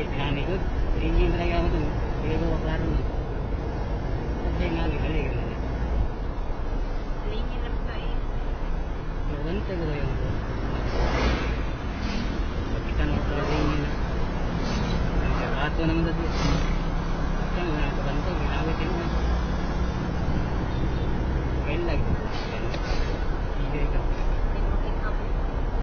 pinangikot. Hindi mo talaga ako ito. Hindi ko klaro na. Kasi nga, kali ka na. Linya lang to eh. Iwan siguro yung ito. Pagkita na ito rin yun na. Nagkakato naman dati. Basta nga, nakabantay. Ginawit yun na. Kaya lang.